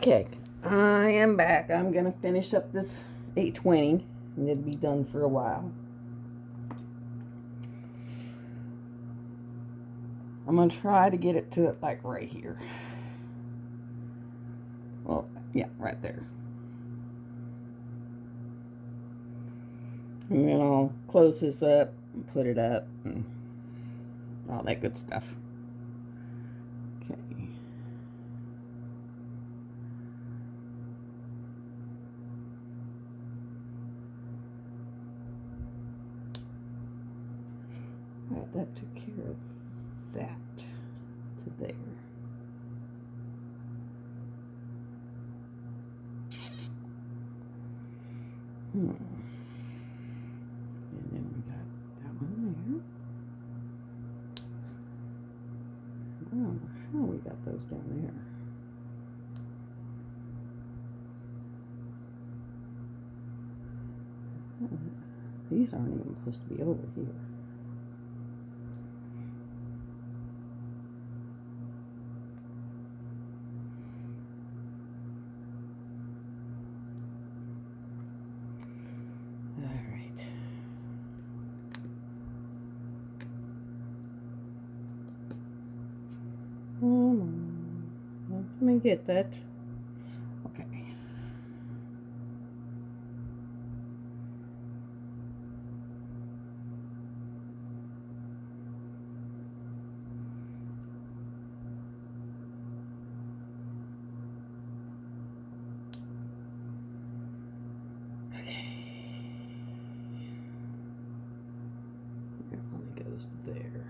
Okay, I am back. I'm going to finish up this 820 and it'll be done for a while. I'm going to try to get it to like right here. Well, yeah, right there. And then I'll close this up and put it up and all that good stuff. Okay. Alright, that took care of that to there. And then we got that one there. I don't know how we got those down there. These aren't even supposed to be over here. Let me get that. Okay. It only goes there.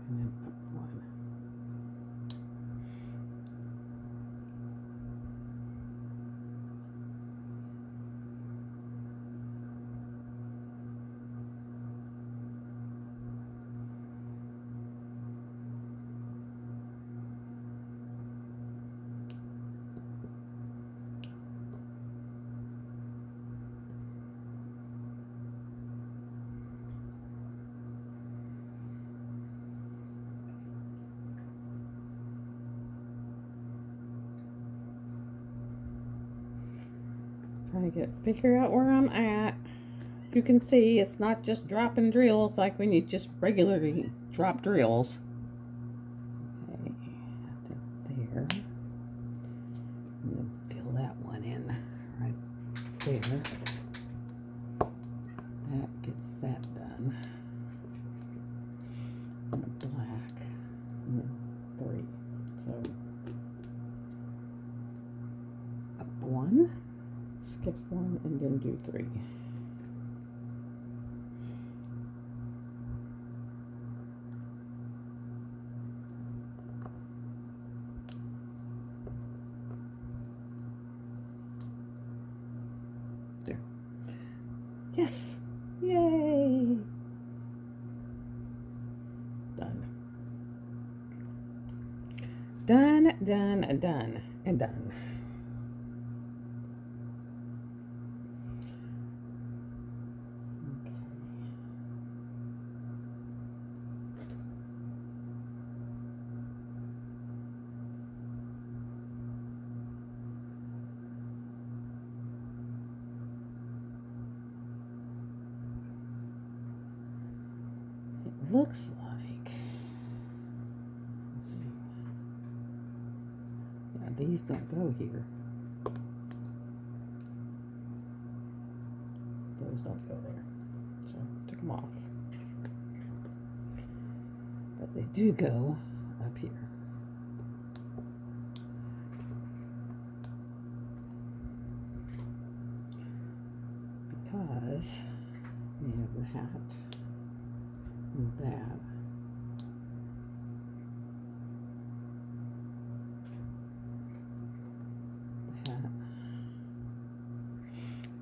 And then up one. Trying to figure out where I'm at. You can see it's not just dropping drills like when you just regularly drop drills. Okay, there. And then fill that one in right there. That gets that done. And a black. And then 3. So up 1. Skip 1 and then do 3. There. Yes! Yay! Done. Done, done, done, and done. Looks like, let's see, yeah, these don't go here. Those don't go there, so took them off. But they do go up here. Because we have that. And that. That.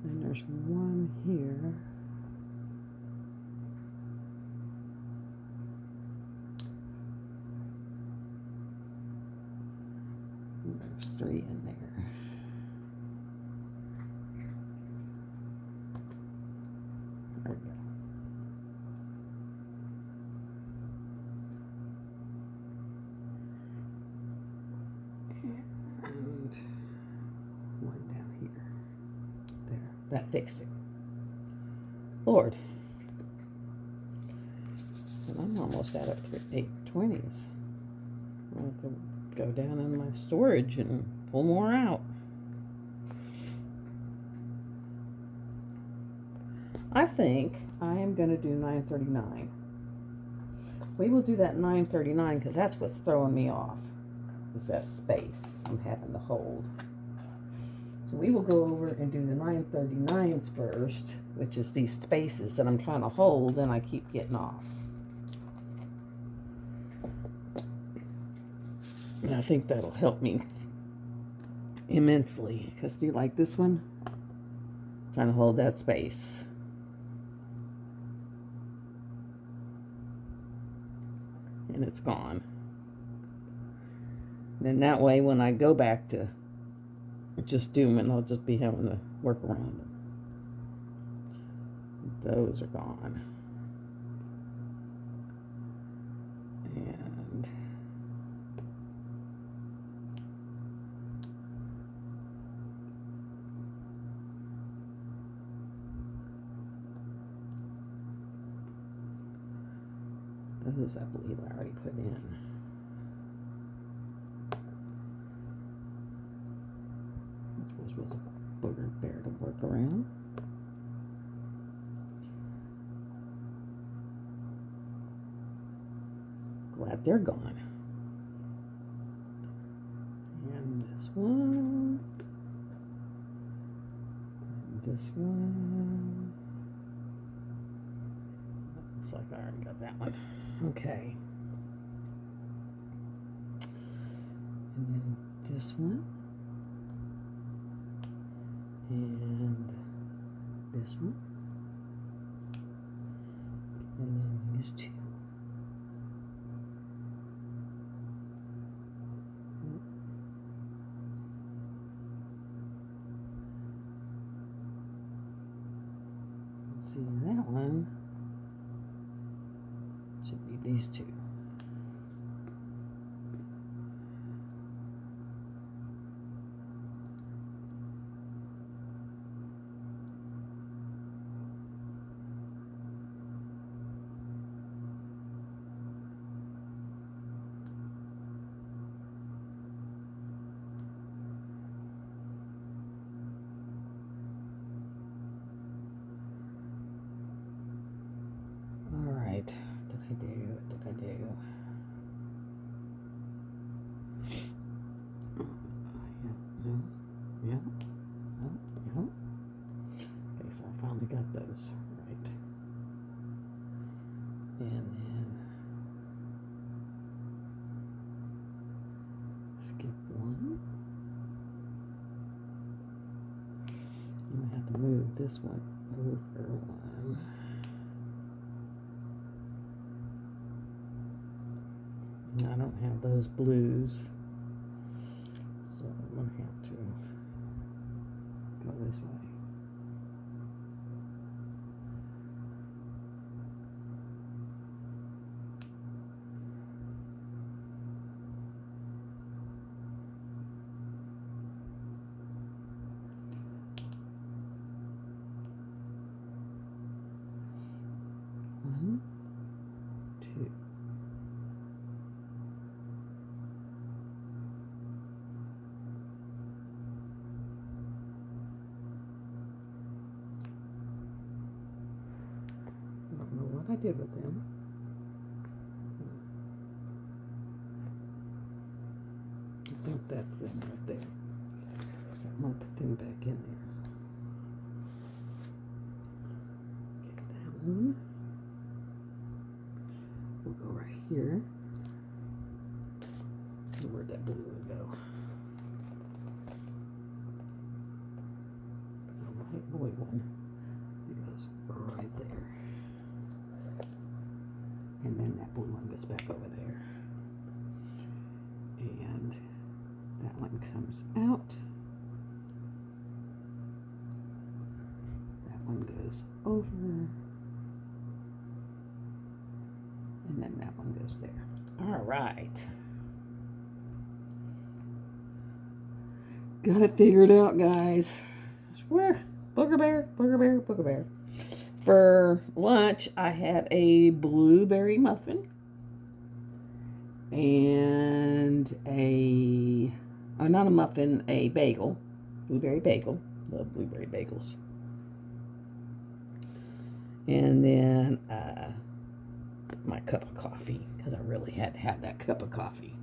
And there's one here. And there's 3 in there. There we go. that fixed it. Lord. And I'm almost out of 820s. I'll have to go down in my storage and pull more out. I think I am going to do 939. We will do that 939 because that's what's throwing me off, is that space I'm having to hold. So we will go over and do the 939s first, which is these spaces that I'm trying to hold and I keep getting off. And I think that'll help me immensely. Because do you like this one? I'm trying to hold that space. And it's gone. Then that way when I go back to just doing it, I'll just be having to work around them. Those are gone. And those I believe I already put in. Which was a booger bear to work around. Glad they're gone. And this one. And this one. Looks like I already got that one. Okay. And then this one. And this one. And then these two. See, that one should be these two. Okay, so I finally got those right. And then skip one. I'm gonna have to move this one over one. I don't have those blues, so I'm going to have to go this way. One, two. I don't know what I did with them. I think that's them right there. So I'm going to put them back in there. Okay, that one. We'll go right here. Where'd that blue one go? So my boy one goes right there. And then that blue one goes back over there. And that one comes out. That one goes over. And then that one goes there. All right. Got it figured out, guys. I swear, Booger bear, booger bear, booger bear. For lunch, I had a blueberry muffin and not a muffin, a bagel. Blueberry bagel. Love blueberry bagels. And then my cup of coffee, because I really had to have that cup of coffee.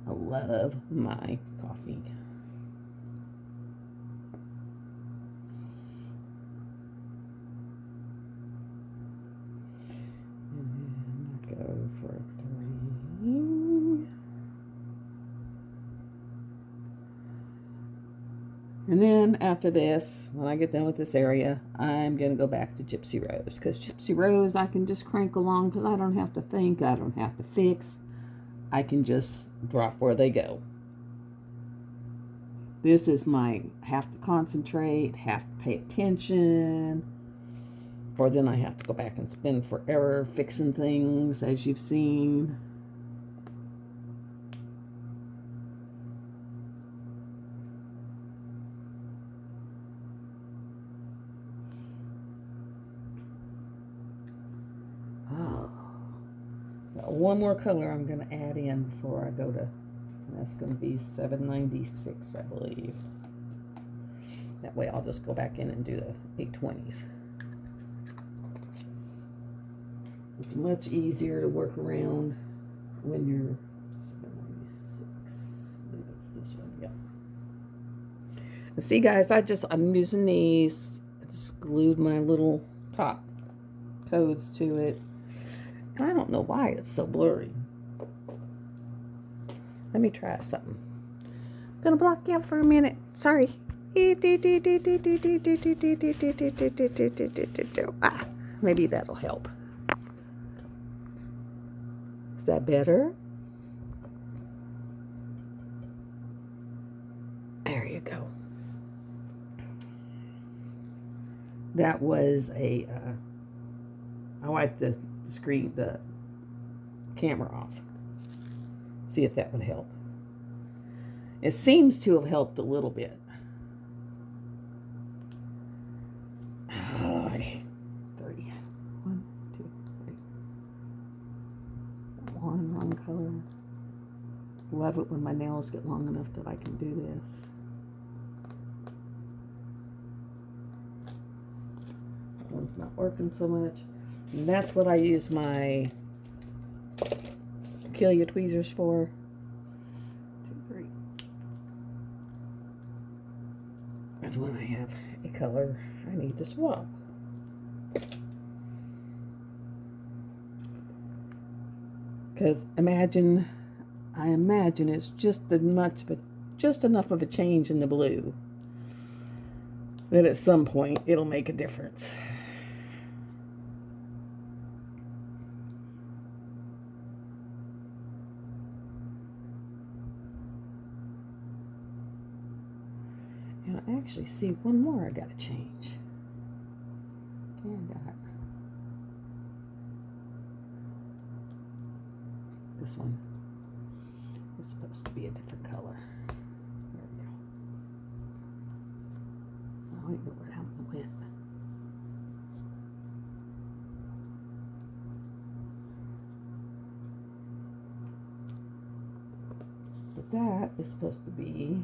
I love my coffee. And then I go for 3. And then after this, when I get done with this area, I'm going to go back to Gypsy Rose. Because Gypsy Rose, I can just crank along because I don't have to think. I don't have to fix. I can just drop where they go. This is my have to concentrate, have to pay attention. Or then I have to go back and spend forever fixing things, as you've seen. One more color I'm going to add in before I go to, and that's going to be 796, I believe. That way I'll just go back in and do the 820s. It's much easier to work around when you're 796. I believe it's this one, yeah. And see, guys, I'm using these. I just glued my little top codes to it. I don't know why it's so blurry. Let me try something. I'm gonna block you out for a minute. Sorry. Ah, maybe that'll help. Is that better? There you go. That was I wiped the screen, the camera off. See if that would help. It seems to have helped a little bit. Alrighty. 3. 1, 2, 3. One wrong color. Love it when my nails get long enough that I can do this. That one's not working so much. And that's what I use my Kilia tweezers for. 2, 3. That's when I have a color I need to swap. Because I imagine it's just enough of a change in the blue that at some point it'll make a difference. And I actually see one more I gotta change. And this one is supposed to be a different color. There we go. I don't know where that one went. But that is supposed to be,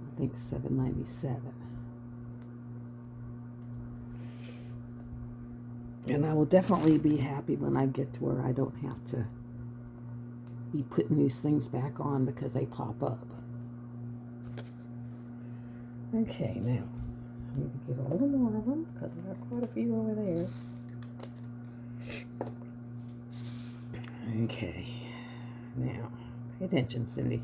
I think, 797. And I will definitely be happy when I get to where I don't have to be putting these things back on because they pop up. Okay, now I need to get a little more of them because I got quite a few over there. Okay, now pay attention, Cindy.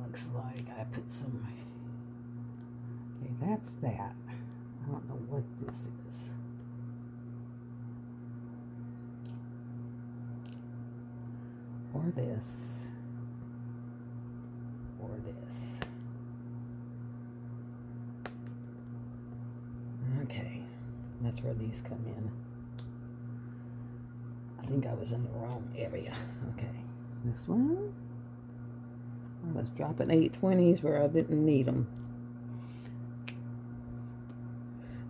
Looks like I put some. Okay, that's that. I don't know what this is. Or this. Or this. That's where these come in. I think I was in the wrong area. Okay, this one. I was dropping 820s where I didn't need them.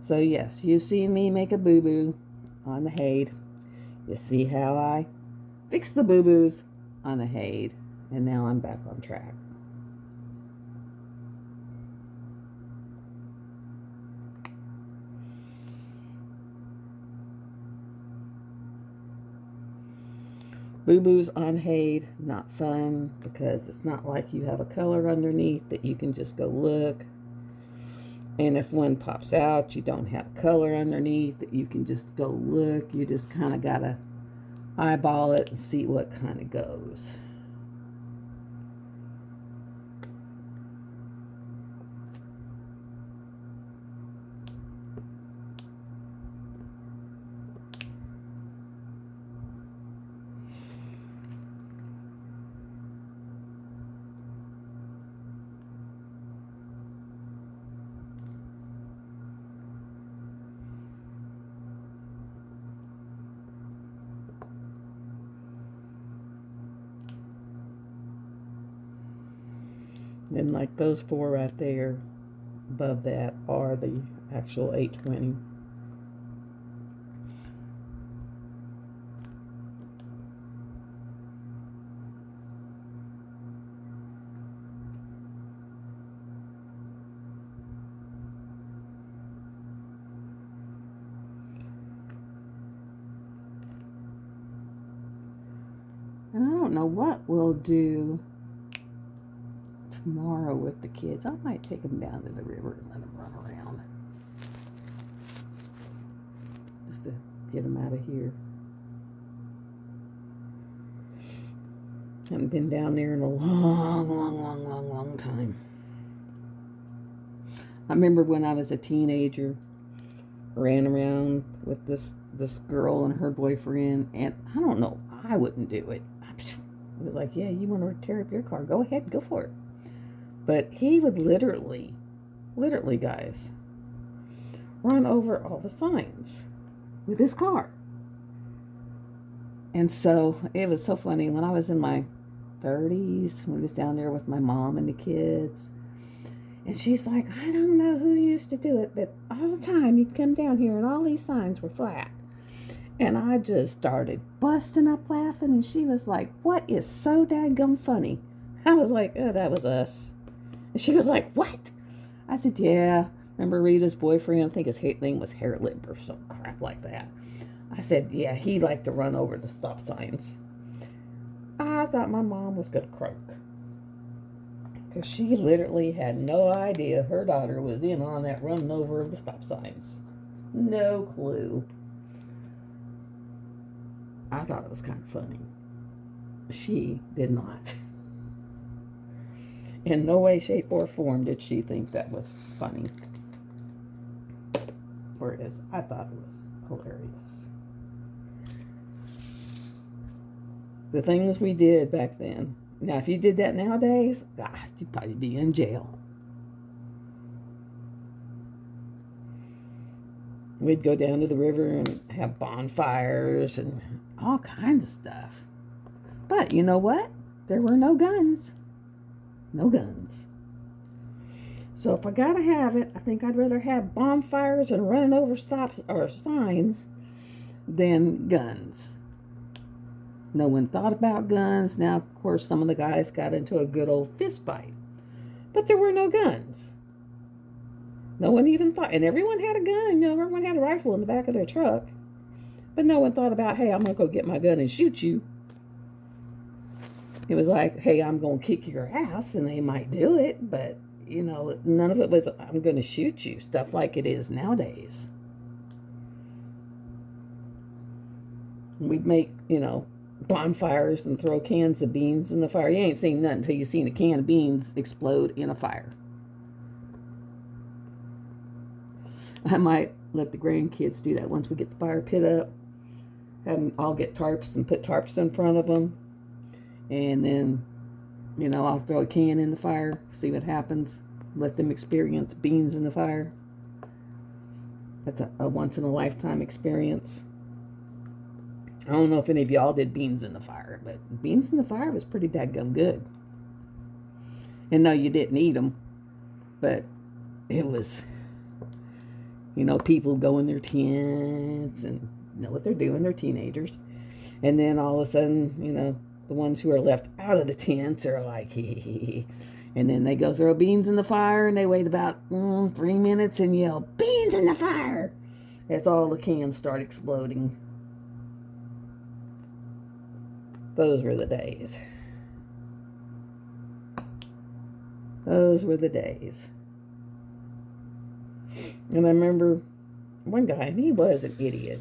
So yes, you've seen me make a boo-boo on the HAED. You see how I fix the boo-boos on the HAED. And now I'm back on track. Boo-boos on HAED, not fun, because it's not like you have a color underneath that you can just go look. And if one pops out, you don't have color underneath that you can just go look. You just kind of got to eyeball it and see what kind of goes. And like those four right there above that are the actual 820. And I don't know what we'll do tomorrow with the kids. I might take them down to the river and let them run around. Just to get them out of here. Haven't been down there in a long time. I remember when I was a teenager, ran around with this girl and her boyfriend, and I don't know, I wouldn't do it. I was like, yeah, you want to tear up your car, go ahead, go for it. But he would literally, guys, run over all the signs with his car. And so it was so funny. When I was in my 30s, we was down there with my mom and the kids, and she's like, I don't know who used to do it, but all the time you'd come down here and all these signs were flat. And I just started busting up laughing, and she was like, what is so dadgum funny? I was like, oh, that was us. And she was like, what? I said, yeah. Remember Rita's boyfriend? I think his name was Hairlip or some crap like that. I said, yeah, he liked to run over the stop signs. I thought my mom was going to croak. Because she literally had no idea her daughter was in on that running over of the stop signs. No clue. I thought it was kind of funny. She did not. In no way, shape, or form did she think that was funny. Whereas I thought it was hilarious. The things we did back then. Now, if you did that nowadays, God, you'd probably be in jail. We'd go down to the river and have bonfires and all kinds of stuff. But you know what? There were no guns. No guns. So if I gotta have it, I think I'd rather have bonfires and running over stops or signs than guns. No one thought about guns. Now, of course, some of the guys got into a good old fist fight. But there were no guns. No one even thought, and everyone had a gun. You know, everyone had a rifle in the back of their truck. But no one thought about, hey, I'm going to go get my gun and shoot you. It was like, hey, I'm going to kick your ass, and they might do it. But, you know, none of it was, I'm going to shoot you. Stuff like it is nowadays. We'd make, you know, bonfires and throw cans of beans in the fire. You ain't seen nothing until you seen a can of beans explode in a fire. I might let the grandkids do that once we get the fire pit up. Have them all get tarps and put tarps in front of them. And then, you know, I'll throw a can in the fire, see what happens. Let them experience beans in the fire. That's a once-in-a-lifetime experience. I don't know if any of y'all did beans in the fire, but beans in the fire was pretty dadgum good. And no, you didn't eat them, but it was, people go in their tents and know what they're doing. They're teenagers. And then all of a sudden, the ones who are left out of the tents are like, hee hee hee. And then they go throw beans in the fire, and they wait about 3 minutes and yell, "Beans in the fire!" as all the cans start exploding. Those were the days. Those were the days. And I remember one guy, and he was an idiot.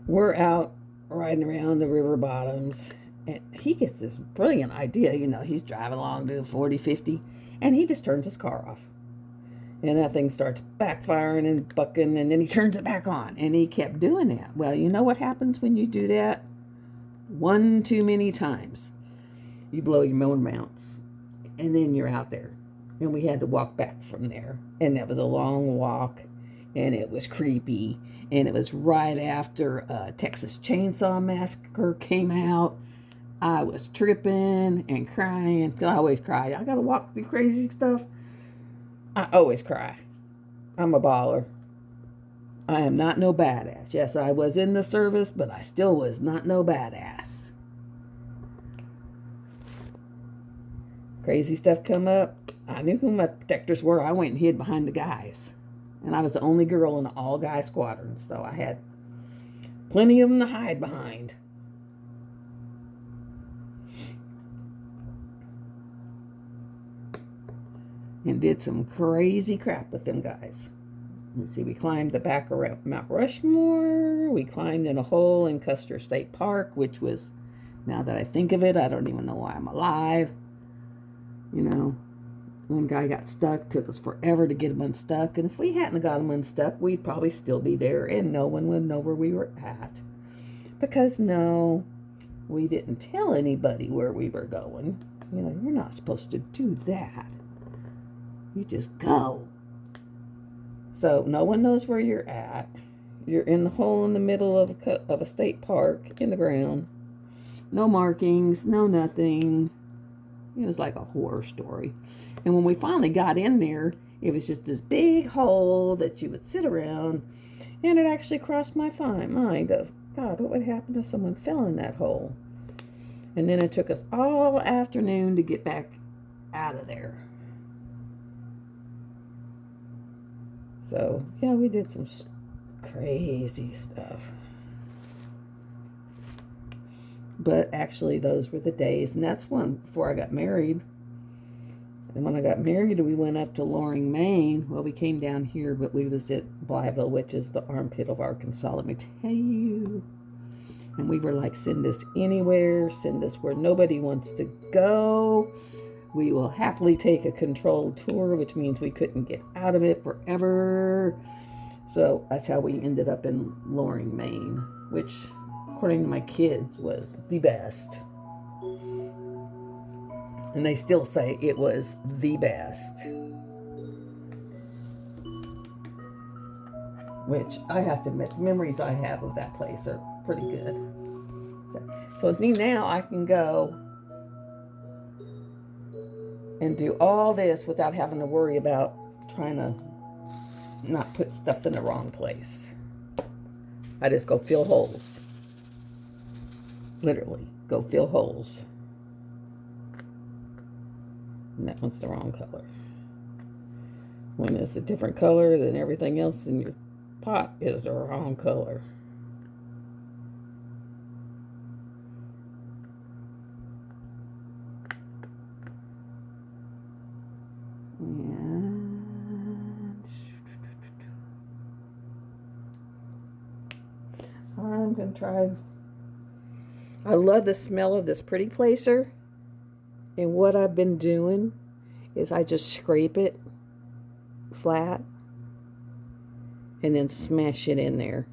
We're out riding around the river bottoms, and he gets this brilliant idea. He's driving along doing 40, 50, and he just turns his car off. And that thing starts backfiring and bucking, and then he turns it back on. And he kept doing that. Well, you know what happens when you do that? One too many times. You blow your motor mounts, and then you're out there. And we had to walk back from there. And that was a long walk, and it was creepy. And it was right after Texas Chainsaw Massacre came out. I was tripping and crying. I always cry. I got to walk through crazy stuff. I always cry. I'm a baller. I am not no badass. Yes, I was in the service, but I still was not no badass. Crazy stuff come up. I knew who my protectors were. I went and hid behind the guys. And I was the only girl in an all-guy squadron, so I had plenty of them to hide behind. And did some crazy crap with them guys. Let's see, we climbed the back of Mount Rushmore. We climbed in a hole in Custer State Park, which was, now that I think of it, I don't even know why I'm alive. One guy got stuck. Took us forever to get him unstuck. And if we hadn't got him unstuck, we'd probably still be there and no one would know where we were at. Because no, we didn't tell anybody where we were going. You're not supposed to do that. You just go. So no one knows where you're at. You're in the hole in the middle of a state park in the ground. No markings, no nothing. It was like a horror story. And when we finally got in there, it was just this big hole that you would sit around. And it actually crossed my mind of, God, what would happen if someone fell in that hole? And then it took us all afternoon to get back out of there. So, yeah, we did some crazy stuff. But actually, those were the days. And that's one before I got married. And when I got married, we went up to Loring, Maine. Well, we came down here, but we was at Blytheville, which is the armpit of Arkansas, let me tell you. And we were like, send us anywhere. Send us where nobody wants to go. We will happily take a controlled tour, which means we couldn't get out of it forever. So that's how we ended up in Loring, Maine, which, according to my kids, was the best. And they still say it was the best. Which I have to admit, the memories I have of that place are pretty good. So with me now, I can go and do all this without having to worry about trying to not put stuff in the wrong place. I just go fill holes. Literally, go fill holes. And that one's the wrong color. When it's a different color, then everything else in your pot is the wrong color. And I'm going to try. I love the smell of this pretty placer. And what I've been doing is I just scrape it flat and then smash it in there.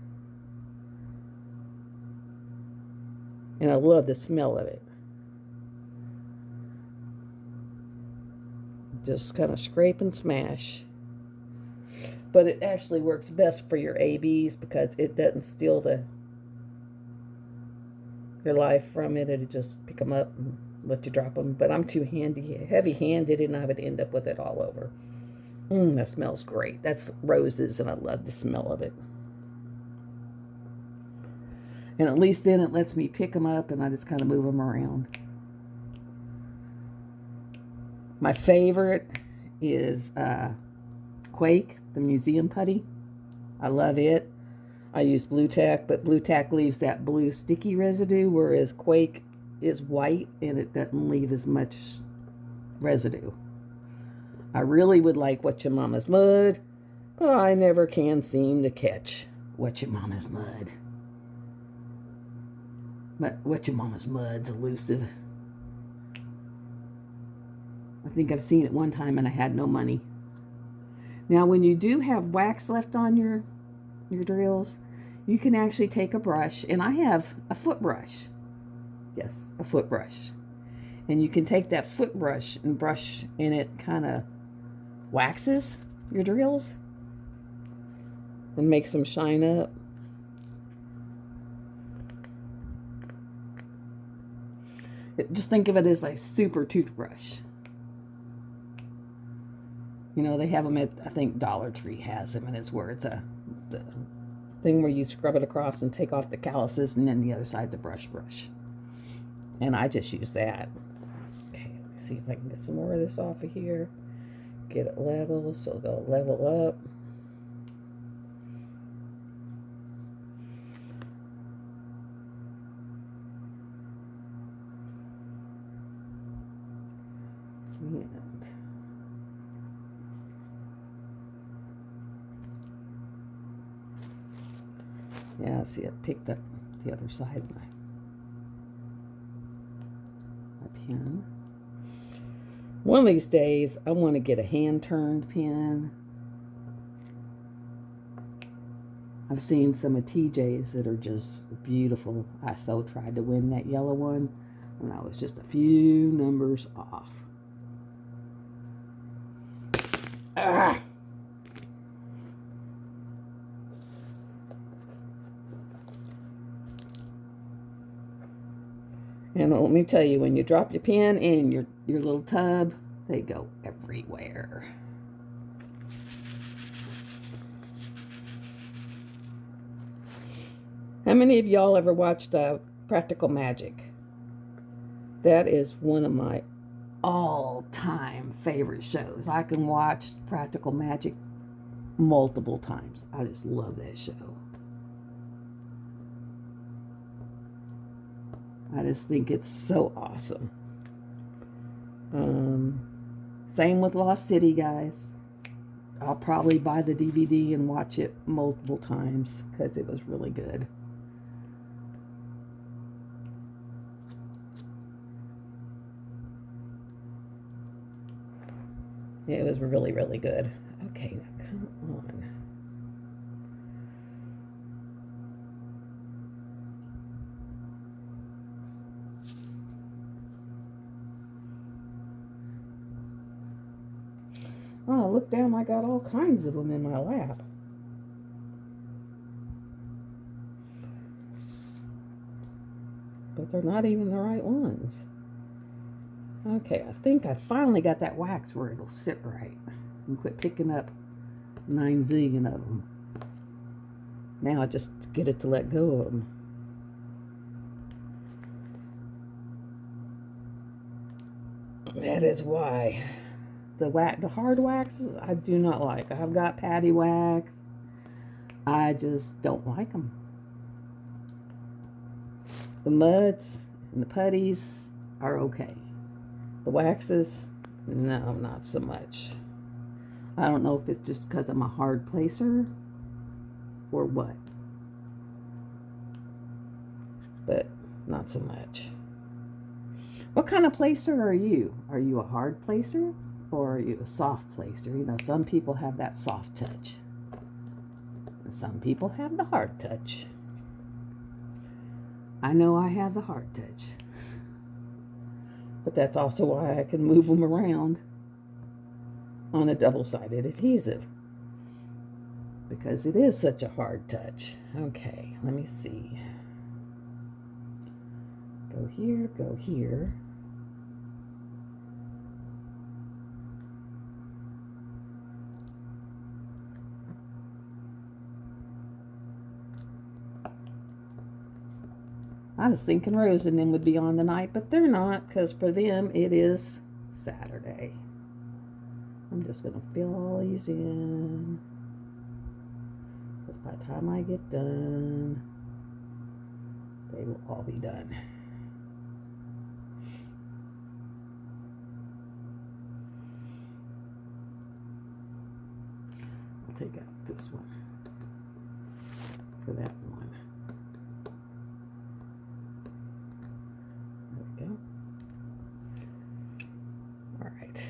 And I love the smell of it. Just kind of scrape and smash. But it actually works best for your ABs because it doesn't steal your life from it. It'll just pick them up and let you drop them. But I'm too heavy-handed, and I would end up with it all over. That smells great. That's roses, and I love the smell of it. And at least then it lets me pick them up, and I just kind of move them around. My favorite is Quake, the museum putty. I love it. I use Blue Tack, but Blue Tack leaves that blue sticky residue, whereas Quake is white and it doesn't leave as much residue. I really would like What Your Mama's Mud, but I never can seem to catch What Your Mama's Mud. But What Your Mama's Mud's elusive. I think I've seen it one time and I had no money. Now, when you do have wax left on your drills, you can actually take a brush, and I have a foot brush. Yes, a foot brush. And you can take that foot brush and brush, and it kind of waxes your drills and makes them shine up. Just think of it as like super toothbrush. You know, they have them at, I think Dollar Tree has them, and it's where it's the thing where you scrub it across and take off the calluses, and then the other side's a brush. And I just use that. Okay, let me see if I can get some more of this off of here. Get it level so they'll level up. Yeah, see, it picked up the other side of my pen. One of these days, I want to get a hand-turned pen. I've seen some of TJ's that are just beautiful. I so tried to win that yellow one, and I was just a few numbers off. Ah! And let me tell you, when you drop your pen in your little tub, they go everywhere. How many of y'all ever watched Practical Magic? That is one of my all-time favorite shows. I can watch Practical Magic multiple times. I just love that show. I just think it's so awesome. Same with Lost City, guys. I'll probably buy the DVD and watch it multiple times because it was really good. It was really, really good. Okay, now come on. Oh, look down, I got all kinds of them in my lap. But they're not even the right ones. Okay, I think I finally got that wax where it'll sit right. And quit picking up 9 zillion of them. Now I just get it to let go of them. That is why. The hard waxes, I do not like. I've got patty wax. I just don't like them. The muds and the putties are okay. The waxes, no, not so much. I don't know if it's just because I'm a hard placer or what. But not so much. What kind of placer are you? Are you a hard placer? Or are you a soft placer? You know, some people have that soft touch. And some people have the hard touch. I know I have the hard touch. But that's also why I can move them around on a double-sided adhesive. because it is such a hard touch. Okay, let me see. Go here, go here. I was thinking Rose and them would be on tonight, but they're not, because for them it is Saturday. I'm just going to fill all these in, because by the time I get done, they will all be done. I'll take out this one for that one. Go. All right.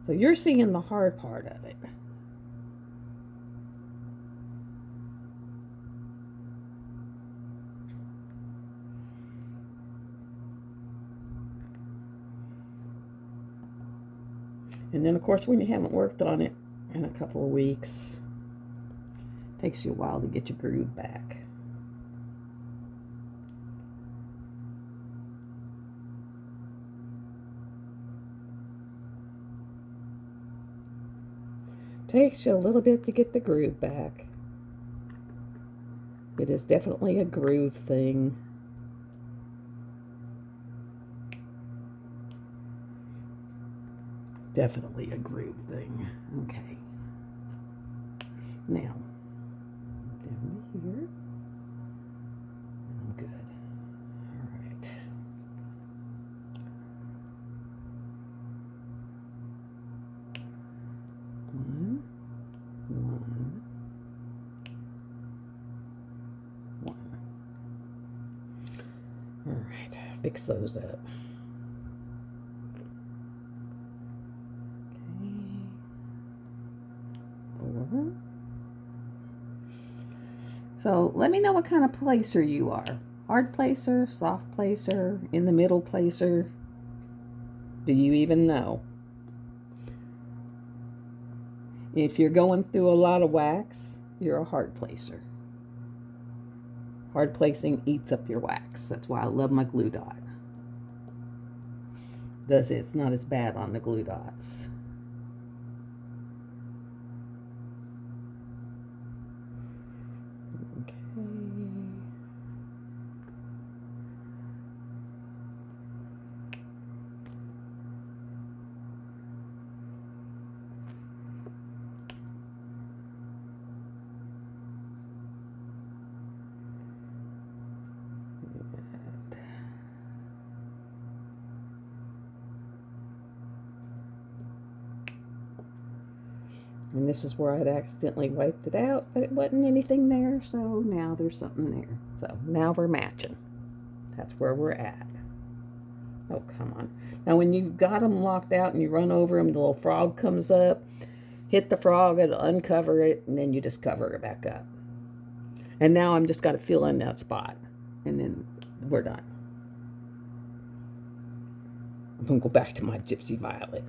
So you're seeing the hard part of it. And then of course when you haven't worked on it in a couple of weeks, it takes you a while to get your groove back. Takes you a little bit to get the groove back. It is definitely a groove thing. Definitely a groove thing. Okay. Now, down to here. I'm good. All right. One. All right, fix those up. Okay. 4. So let me know what kind of placer you are. Hard placer, soft placer, in the middle placer. Do you even know? If you're going through a lot of wax, you're a hard placer. Hard placing eats up your wax. That's why I love my glue dot. It's not as bad on the glue dots. Okay. And this is where I'd accidentally wiped it out, but it wasn't anything there, so now there's something there. So now we're matching. That's where we're at. Oh, come on. Now when you've got them locked out and you run over them, the little frog comes up, hit the frog, it'll uncover it, and then you just cover it back up. And now I'm just got to fill in that spot, and then we're done. I'm going to go back to my Gypsy Violet.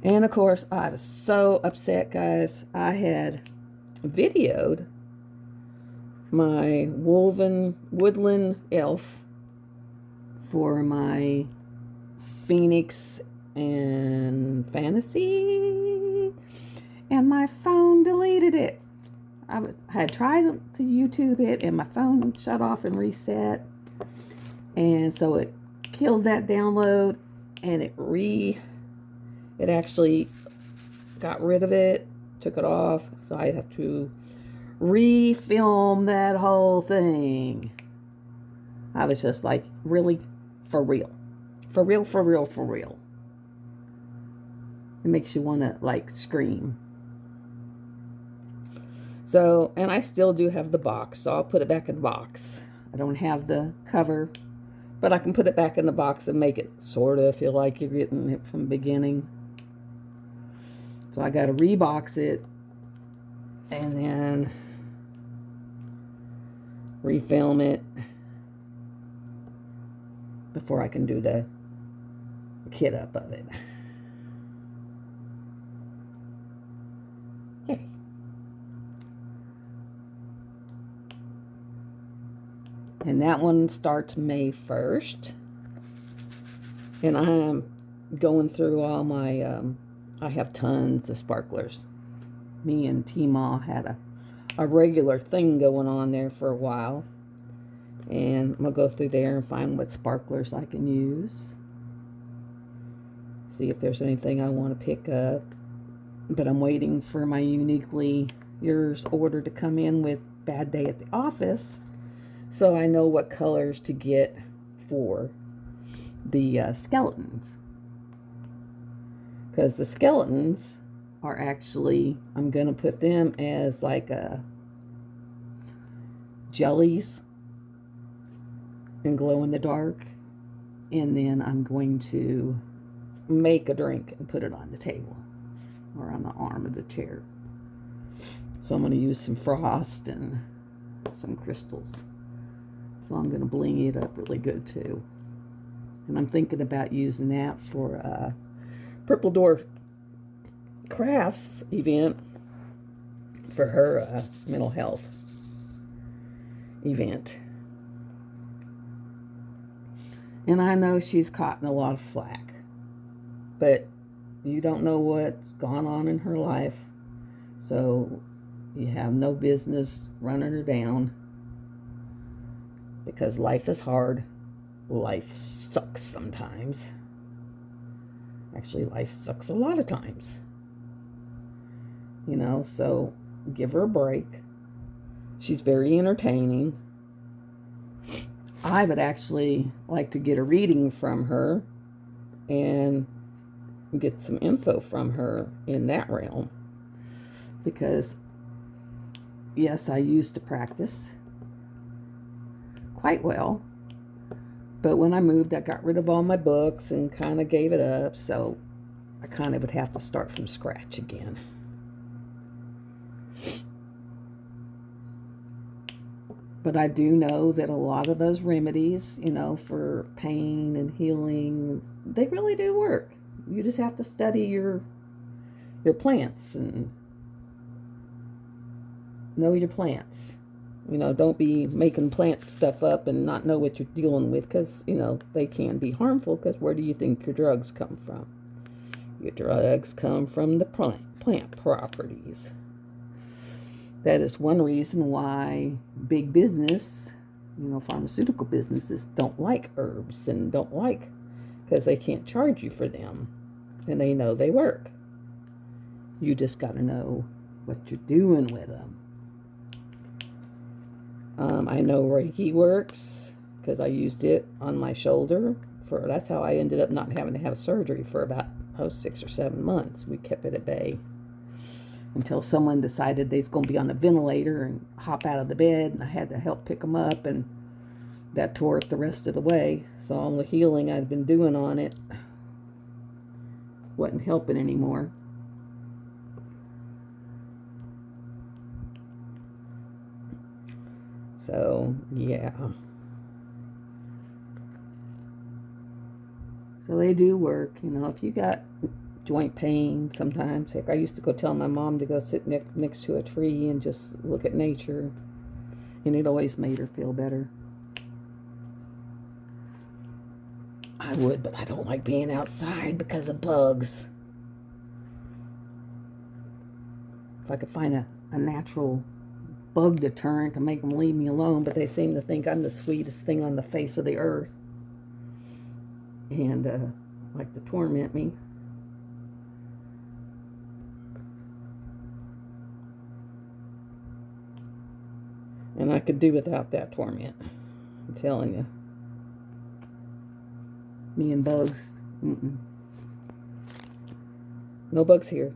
And of course, I was so upset, guys. I had videoed my woodland elf for my Phoenix and Fantasy, and my phone deleted it. I had tried to YouTube it, and my phone shut off and reset, and so it killed that download, and it actually got rid of it, took it off, so I have to refilm that whole thing. I was just like, really? For real? For real, for real, for real. It makes you want to, like, scream. So, and I still do have the box, so I'll put it back in the box. I don't have the cover, but I can put it back in the box and make it sort of feel like you're getting it from the beginning. So I got to rebox it and then refilm it before I can do the kit up of it. Okay. And that one starts May 1st. And I'm going through all my, I have tons of sparklers. Me and T-Ma had a regular thing going on there for a while. And I'm going to go through there and find what sparklers I can use. See if there's anything I want to pick up. But I'm waiting for my Uniquely Yours order to come in with Bad Day at the Office, so I know what colors to get for the skeletons. Because the skeletons are actually, I'm going to put them as like jellies and glow in the dark. And then I'm going to make a drink and put it on the table or on the arm of the chair. So I'm going to use some frost and some crystals. So I'm going to bling it up really good too. And I'm thinking about using that for Purple Door Crafts event for her mental health event. And I know she's caught in a lot of flack, but you don't know what's gone on in her life, so you have no business running her down, because life is hard. Life sucks sometimes. Actually, life sucks a lot of times. You know, so give her a break. She's very entertaining. I would actually like to get a reading from her and get some info from her in that realm. Because, yes, I used to practice quite well. But when I moved, I got rid of all my books and kind of gave it up. So I kind of would have to start from scratch again. But I do know that a lot of those remedies, you know, for pain and healing, they really do work. You just have to study your plants and know your plants. You know, don't be making plant stuff up and not know what you're dealing with, because, you know, they can be harmful. Because where do you think your drugs come from? Your drugs come from the plant properties. That is one reason why big business, you know, pharmaceutical businesses don't like herbs and don't like, because they can't charge you for them and they know they work. You just got to know what you're doing with them. I know Reiki works because I used it on my shoulder. That's how I ended up not having to have surgery for about 6 or 7 months. We kept it at bay until someone decided they was going to be on a ventilator and hop out of the bed, and I had to help pick them up, and that tore it the rest of the way. So all the healing I'd been doing on it wasn't helping anymore. So, yeah. So they do work. You know, if you got joint pain sometimes, heck, I used to go tell my mom to go sit next to a tree and just look at nature. And it always made her feel better. I would, but I don't like being outside because of bugs. If I could find a natural bug deterrent to make them leave me alone, but they seem to think I'm the sweetest thing on the face of the earth and like to torment me. And I could do without that torment, I'm telling you. Me and bugs, no bugs here.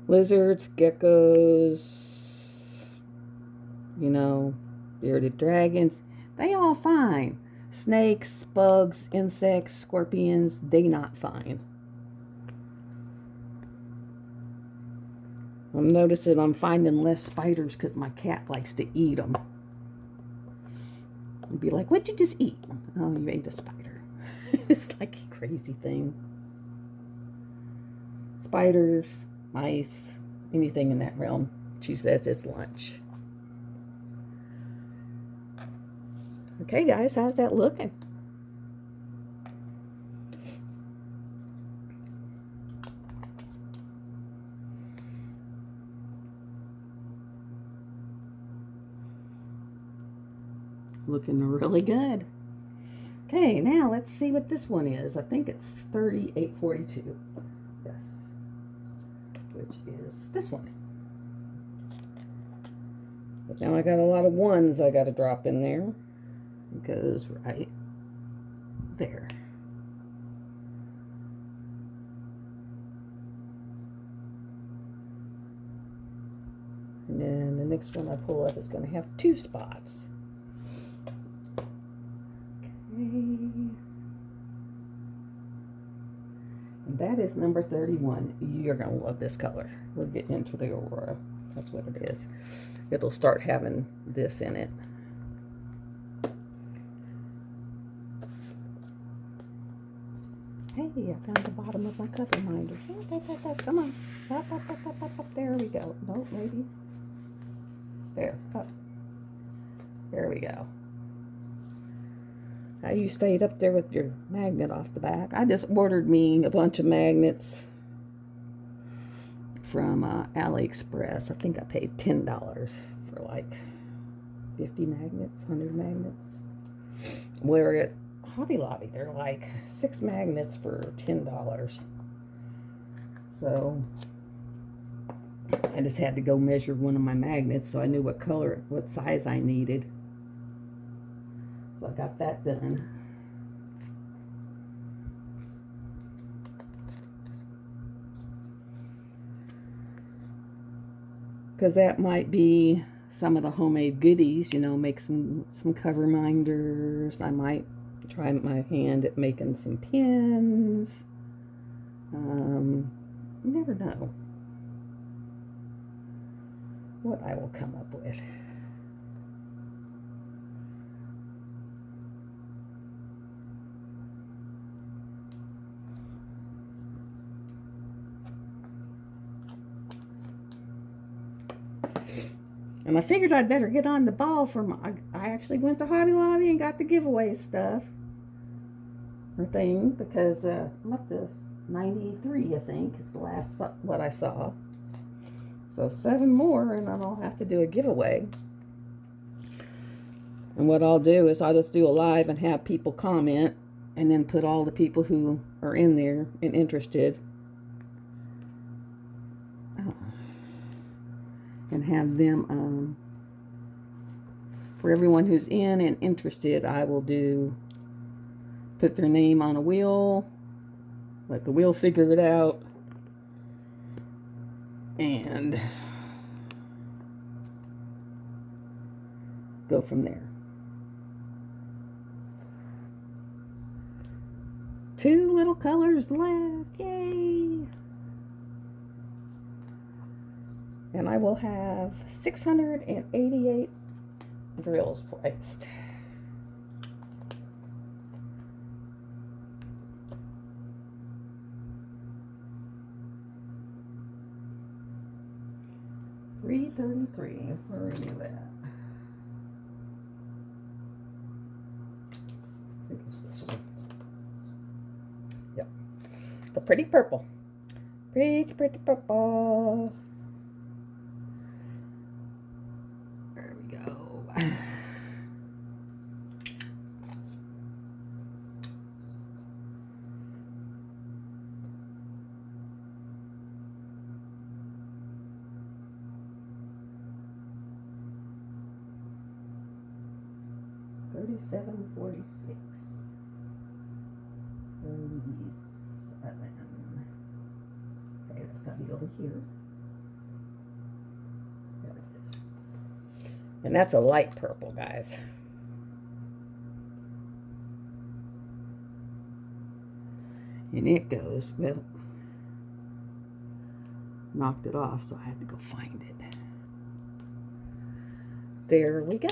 Lizards, geckos, you know, bearded dragons, they all fine. Snakes, bugs, insects, scorpions, they not fine. I'm noticing I'm finding less spiders because my cat likes to eat them. be like, what'd you just eat? Oh, you ate a spider. It's like a crazy thing. Spiders, mice, anything in that realm. She says it's lunch. Okay, guys, how's that looking? Looking really good. Okay, now let's see what this one is. I think it's 3842. Yes. Which is this one. But now I got a lot of ones I got to drop in there. It goes right there. And then the next one I pull up is going to have 2 spots. And that is number 31. You're going to love this color. We're getting into the Aurora. That's what it is. It'll start having this in it. Hey, I found the bottom of my cover minder. Come on. Up. There we go. No, maybe. There. Up. There we go. How you stayed up there with your magnet off the back. I just ordered me a bunch of magnets from AliExpress. I think I paid $10 for like 50 magnets, 100 magnets. Where at Hobby Lobby, they're like 6 magnets for $10. So I just had to go measure one of my magnets so I knew what color, what size I needed. So I got that done. Because that might be some of the homemade goodies, you know, make some cover minders. I might try my hand at making some pins. You never know what I will come up with. And I figured I'd better get on the ball for my, I actually went to Hobby Lobby and got the giveaway stuff or thing, because I'm up to 93, I think, is the last what I saw. So 7 more and then I'll have to do a giveaway. And what I'll do is I'll just do a live and have people comment and then put all the people who are in there and interested. And have them, for everyone who's in and interested, I will put their name on a wheel, let the wheel figure it out, and go from there. 2 little colors left, yay! And I will have 688 drills placed. $333. Where are you at? I think it's this one. Yep. The pretty purple. Pretty purple. There we go. $37.46. 37. Okay, that's got to be over here. There it is. And that's a light purple, guys. And it goes, well, knocked it off, so I had to go find it. There we go.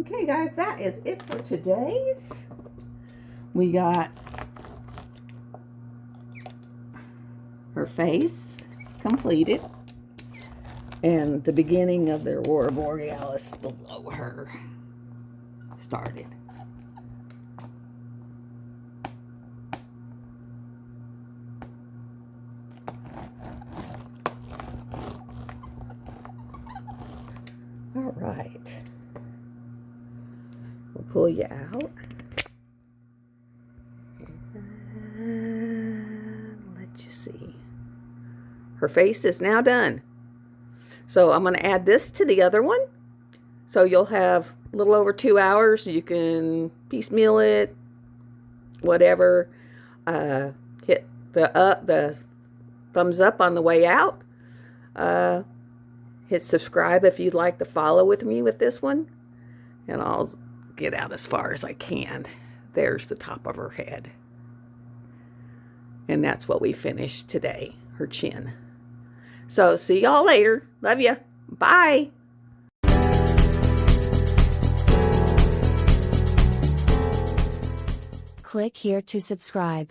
Okay, guys, that is it for today's. We got her face completed and the beginning of the Aurora Borealis below her started. All right, we'll pull you out and let you see. Her face is now done. So I'm going to add this to the other one. So you'll have a little over 2 hours. You can piecemeal it, whatever. Hit the thumbs up on the way out. Hit subscribe if you'd like to follow with me with this one. And I'll get out as far as I can. There's the top of her head. And that's what we finished today, her chin. So see y'all later. Love ya. Bye. Click here to subscribe.